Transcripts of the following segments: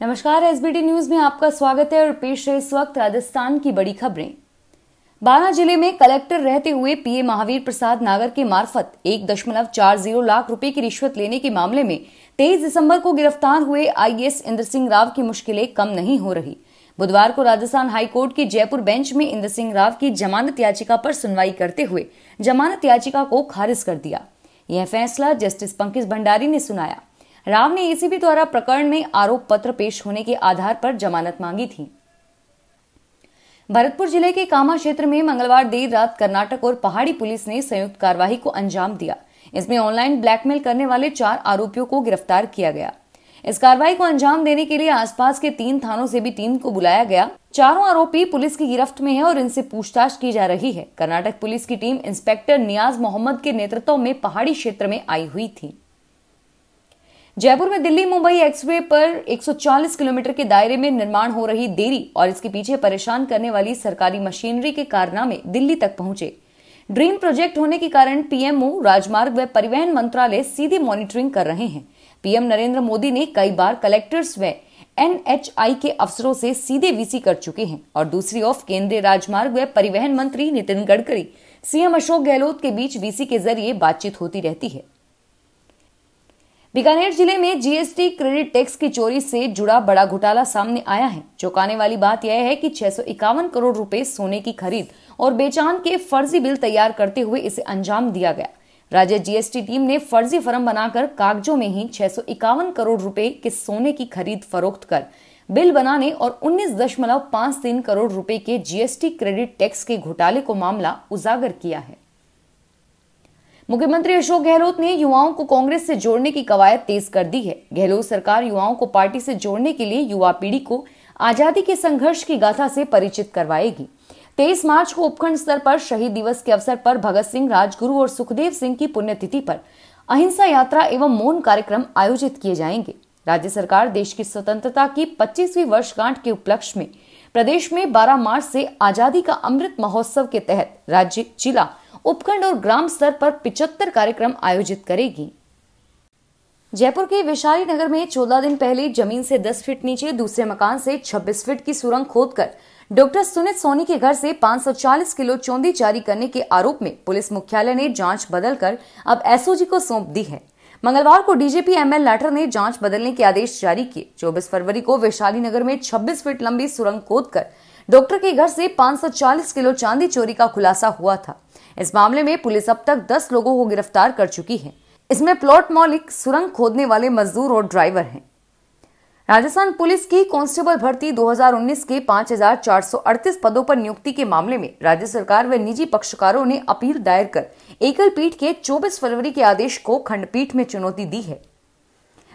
नमस्कार, SBT news में आपका स्वागत है और पेश है इस वक्त राजस्थान की बड़ी खबरें। बारां जिले में कलेक्टर रहते हुए पीए महावीर प्रसाद नागर के मार्फत 1.40 लाख रुपए की रिश्वत लेने के मामले में 23 दिसंबर को गिरफ्तार हुए आईएएस इंद्र सिंह राव की मुश्किलें कम नहीं हो रही। बुधवार को राजस्थान हाईकोर्ट की जयपुर बेंच में इंद्र सिंह राव की जमानत याचिका पर सुनवाई करते हुए जमानत याचिका को खारिज कर दिया। यह फैसला जस्टिस पंकज भंडारी ने सुनाया। राव ने एसीबी द्वारा प्रकरण में आरोप पत्र पेश होने के आधार पर जमानत मांगी थी। भरतपुर जिले के कामा क्षेत्र में मंगलवार देर रात कर्नाटक और पहाड़ी पुलिस ने संयुक्त कार्रवाई को अंजाम दिया। इसमें ऑनलाइन ब्लैकमेल करने वाले 4 आरोपियों को गिरफ्तार किया गया। इस कार्रवाई को अंजाम देने के लिए आसपास के 3 थानों से भी टीम को बुलाया गया। चारों आरोपी पुलिस की गिरफ्त में है और इनसे पूछताछ की जा रही है। कर्नाटक पुलिस की टीम इंस्पेक्टर नियाज मोहम्मद के नेतृत्व में पहाड़ी क्षेत्र में आई हुई थी। जयपुर में दिल्ली मुंबई एक्सवे पर 140 किलोमीटर के दायरे में निर्माण हो रही देरी और इसके पीछे परेशान करने वाली सरकारी मशीनरी के कारनामे दिल्ली तक पहुंचे। ड्रीम प्रोजेक्ट होने के कारण पीएमओ, राजमार्ग व परिवहन मंत्रालय सीधी मॉनिटरिंग कर रहे हैं। पीएम नरेंद्र मोदी ने कई बार कलेक्टर्स व एनएचआई के अफसरों से सीधे वीसी कर चुके हैं और दूसरी ओर केंद्रीय राजमार्ग व परिवहन मंत्री नितिन गडकरी, सीएम अशोक गहलोत के बीच वीसी के जरिए बातचीत होती रहती है। बीकानेर जिले में जीएसटी क्रेडिट टैक्स की चोरी से जुड़ा बड़ा घोटाला सामने आया है। चौंकाने वाली बात यह है कि 651 करोड़ रुपए सोने की खरीद और बेचान के फर्जी बिल तैयार करते हुए इसे अंजाम दिया गया। राज्य जीएसटी टीम ने फर्जी फर्म बनाकर कागजों में ही 651 करोड़ रुपए के सोने की खरीद फरोख्त कर बिल बनाने और 19.53 करोड़ रुपए के जीएसटी क्रेडिट टैक्स के घोटाले को मामला उजागर किया है। मुख्यमंत्री अशोक गहलोत ने युवाओं को कांग्रेस से जोड़ने की कवायद तेज कर दी है। गहलोत सरकार युवाओं को पार्टी से जोड़ने के लिए युवा पीढ़ी को आजादी के संघर्ष की गाथा से परिचित करवाएगी। 23 मार्च को उपखंड स्तर पर शहीद दिवस के अवसर पर भगत सिंह, राजगुरु और सुखदेव सिंह की पुण्यतिथि पर अहिंसा यात्रा एवं मौन कार्यक्रम आयोजित किए जाएंगे। राज्य सरकार देश की स्वतंत्रता की 25वीं वर्षगांठ के उपलक्ष्य में प्रदेश में 12 मार्च से आजादी का अमृत महोत्सव के तहत राज्य, जिला, उपखंड और ग्राम स्तर पर 75 कार्यक्रम आयोजित करेगी। जयपुर के वैशाली नगर में 14 दिन पहले जमीन से 10 फीट नीचे दूसरे मकान से 26 फीट की सुरंग खोदकर डॉक्टर सुनीत सोनी के घर से 540 किलो चौंधी चोरी करने के आरोप में पुलिस मुख्यालय ने जांच बदलकर अब एसओजी को सौंप दी है। मंगलवार को डीजीपी एमएल लाठर ने जांच बदलने के आदेश जारी किए। 24 फरवरी को वैशाली नगर में 26 फीट लंबी सुरंग खोदकर डॉक्टर के घर से 540 किलो चांदी चोरी का खुलासा हुआ था। इस मामले में पुलिस अब तक 10 लोगों को गिरफ्तार कर चुकी है। इसमें प्लॉट मालिक, सुरंग खोदने वाले मजदूर और ड्राइवर हैं। राजस्थान पुलिस की कांस्टेबल भर्ती 2019 के 5438 पदों पर नियुक्ति के मामले में राज्य सरकार व निजी पक्षकारों ने अपील दायर कर एकल पीठ के 24 फरवरी के आदेश को खंडपीठ में चुनौती दी है।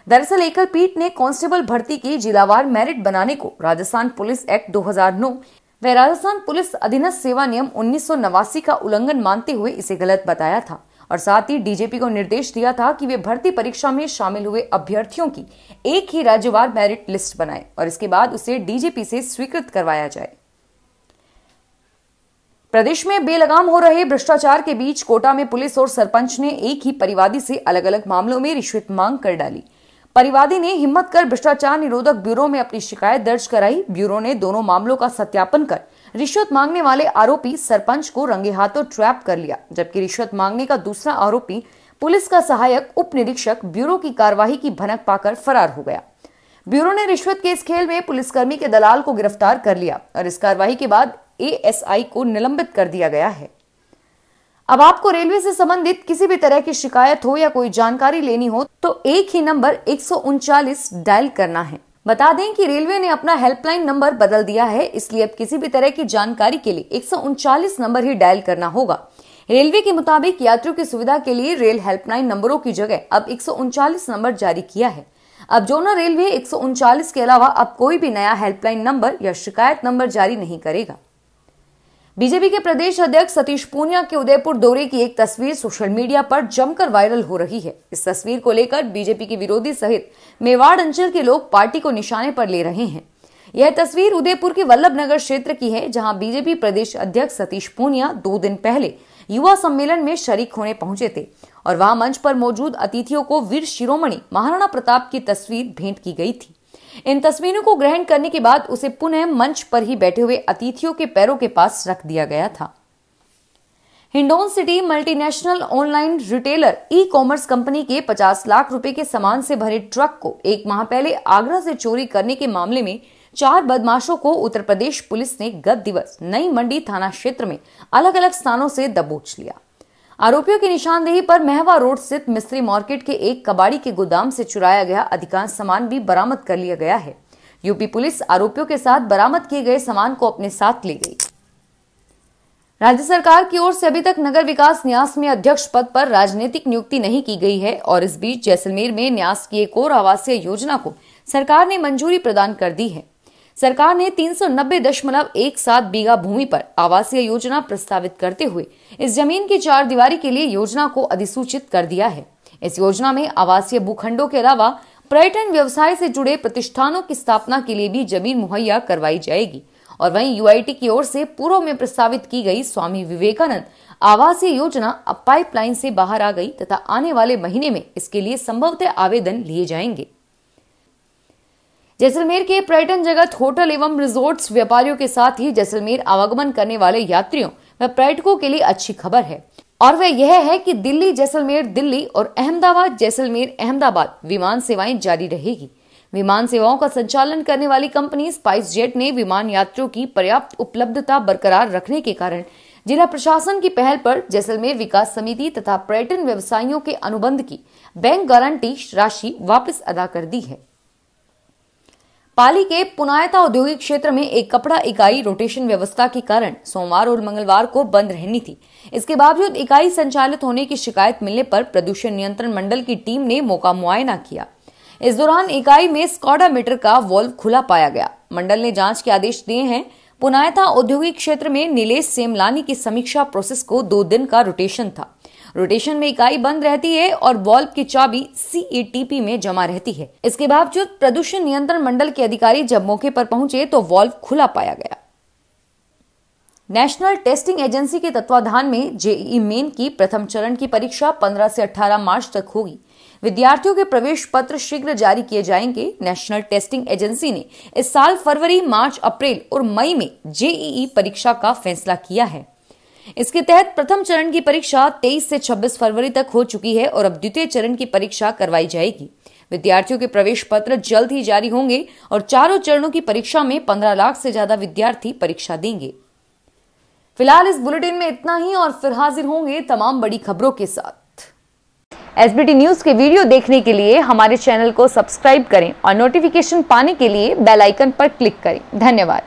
दरअसल एकल पीठ ने कांस्टेबल भर्ती की जिलावार मेरिट बनाने को राजस्थान पुलिस एक्ट 2009 व राजस्थान पुलिस अधीनस्थ सेवा नियम 1989 का उल्लंघन मानते हुए इसे गलत बताया था और साथ ही डीजीपी को निर्देश दिया था कि वे भर्ती परीक्षा में शामिल हुए अभ्यर्थियों की एक ही राज्यवार मेरिट लिस्ट बनाए और इसके बाद उसे डीजीपी से स्वीकृत करवाया जाए। प्रदेश में बेलगाम हो रहे भ्रष्टाचार के बीच कोटा में पुलिस और सरपंच ने एक ही परिवादी से अलग अलग मामलों में रिश्वत मांग कर डाली। परिवादी ने हिम्मत कर भ्रष्टाचार निरोधक ब्यूरो में अपनी शिकायत दर्ज कराई। ब्यूरो ने दोनों मामलों का सत्यापन कर रिश्वत मांगने वाले आरोपी सरपंच को रंगे हाथों ट्रैप कर लिया, जबकि रिश्वत मांगने का दूसरा आरोपी पुलिस का सहायक उप निरीक्षक ब्यूरो की कार्यवाही की भनक पाकर फरार हो गया। ब्यूरो ने रिश्वत के इस खेल में पुलिसकर्मी के दलाल को गिरफ्तार कर लिया और इस कार्रवाई के बाद एएसआई को निलंबित कर दिया गया है। अब आपको रेलवे से संबंधित किसी भी तरह की शिकायत हो या कोई जानकारी लेनी हो तो एक ही नंबर 139 डायल करना है। बता दें कि रेलवे ने अपना हेल्पलाइन नंबर बदल दिया है, इसलिए अब किसी भी तरह की जानकारी के लिए 139 नंबर ही डायल करना होगा। रेलवे के मुताबिक यात्रियों की सुविधा के लिए रेल हेल्पलाइन नंबरों की जगह अब 139 नंबर जारी किया है। अब जोनल रेलवे 139 के अलावा अब कोई भी नया हेल्पलाइन नंबर या शिकायत नंबर जारी नहीं करेगा। बीजेपी के प्रदेश अध्यक्ष सतीश पूनिया के उदयपुर दौरे की एक तस्वीर सोशल मीडिया पर जमकर वायरल हो रही है। इस तस्वीर को लेकर बीजेपी के विरोधी सहित मेवाड़ अंचल के लोग पार्टी को निशाने पर ले रहे हैं। यह तस्वीर उदयपुर के वल्लभ नगर क्षेत्र की है, जहां बीजेपी प्रदेश अध्यक्ष सतीश पूनिया 2 दिन पहले युवा सम्मेलन में शरीक होने पहुंचे थे और वहां मंच पर मौजूद अतिथियों को वीर शिरोमणि महाराणा प्रताप की तस्वीर भेंट की गई थी। इन तस्वीरों को ग्रहण करने के बाद उसे पुनः मंच पर ही बैठे हुए अतिथियों के पैरों के पास रख दिया गया था। Hindaun city multinational online retailer e commerce company के 50 लाख रुपए के सामान से भरे ट्रक को एक माह पहले आगरा से चोरी करने के मामले में 4 बदमाशों को उत्तर प्रदेश पुलिस ने गत दिवस नई मंडी थाना क्षेत्र में अलग अलग स्थानों से दबोच लिया। आरोपियों की निशानदेही पर महवा रोड स्थित मिस्त्री मार्केट के एक कबाड़ी के गोदाम से चुराया गया अधिकांश सामान भी बरामद कर लिया गया है। यूपी पुलिस आरोपियों के साथ बरामद किए गए सामान को अपने साथ ले गई। राज्य सरकार की ओर से अभी तक नगर विकास न्यास में अध्यक्ष पद पर राजनीतिक नियुक्ति नहीं की गई है और इस बीच जैसलमेर में न्यास की एक और आवासीय योजना को सरकार ने मंजूरी प्रदान कर दी है। सरकार ने 390.17 बीघा भूमि पर आवासीय योजना प्रस्तावित करते हुए इस जमीन की 4 दीवारी के लिए योजना को अधिसूचित कर दिया है। इस योजना में आवासीय भूखंडों के अलावा पर्यटन व्यवसाय से जुड़े प्रतिष्ठानों की स्थापना के लिए भी जमीन मुहैया करवाई जाएगी। और वहीं यूआईटी की ओर से पूर्व में प्रस्तावित की गई स्वामी विवेकानंद आवासीय योजना अब पाइपलाइन से बाहर आ गई तथा आने वाले महीने में इसके लिए संभवतः आवेदन लिए जाएंगे। जैसलमेर के पर्यटन जगत होटल एवं रिजॉर्ट्स व्यापारियों के साथ ही जैसलमेर आवागमन करने वाले यात्रियों व पर्यटकों के लिए अच्छी खबर है और वह यह है कि दिल्ली जैसलमेर दिल्ली और अहमदाबाद जैसलमेर अहमदाबाद विमान सेवाएं जारी रहेगी। विमान सेवाओं का संचालन करने वाली कंपनी स्पाइस जेट ने विमान यात्रियों की पर्याप्त उपलब्धता बरकरार रखने के कारण जिला प्रशासन की पहल पर जैसलमेर विकास समिति तथा पर्यटन व्यवसायियों के अनुबंध की बैंक गारंटी राशि वापस अदा कर दी है। पाली के पुनायता औद्योगिक क्षेत्र में एक कपड़ा इकाई रोटेशन व्यवस्था के कारण सोमवार और मंगलवार को बंद रहनी थी। इसके बावजूद इकाई संचालित होने की शिकायत मिलने पर प्रदूषण नियंत्रण मंडल की टीम ने मौका मुआयना किया। इस दौरान इकाई में स्कॉडा मीटर का वॉल्व खुला पाया गया। मंडल ने जांच के आदेश दिए हैं। पुनायता औद्योगिक क्षेत्र में नीलेश सेमलानी की समीक्षा प्रोसेस को 2 दिन का रोटेशन था। रोटेशन में इकाई बंद रहती है और वॉल्व की चाबी सीईटीपी में जमा रहती है। इसके बावजूद प्रदूषण नियंत्रण मंडल के अधिकारी जब मौके पर पहुंचे तो वॉल्व खुला पाया गया। नेशनल टेस्टिंग एजेंसी के तत्वाधान में जेईई मेन की प्रथम चरण की परीक्षा 15 से 18 मार्च तक होगी। विद्यार्थियों के प्रवेश पत्र शीघ्र जारी किए जाएंगे। नेशनल टेस्टिंग एजेंसी ने इस साल फरवरी, मार्च, अप्रैल और मई में जेईई परीक्षा का फैसला किया है। इसके तहत प्रथम चरण की परीक्षा 23 से 26 फरवरी तक हो चुकी है और अब द्वितीय चरण की परीक्षा करवाई जाएगी। विद्यार्थियों के प्रवेश पत्र जल्द ही जारी होंगे और चारों चरणों की परीक्षा में 15 लाख से ज्यादा विद्यार्थी परीक्षा देंगे। फिलहाल इस बुलेटिन में इतना ही और फिर हाजिर होंगे तमाम बड़ी खबरों के साथ। एसबीटी न्यूज के वीडियो देखने के लिए हमारे चैनल को सब्सक्राइब करें और नोटिफिकेशन पाने के लिए बेल आइकन पर क्लिक करें। धन्यवाद।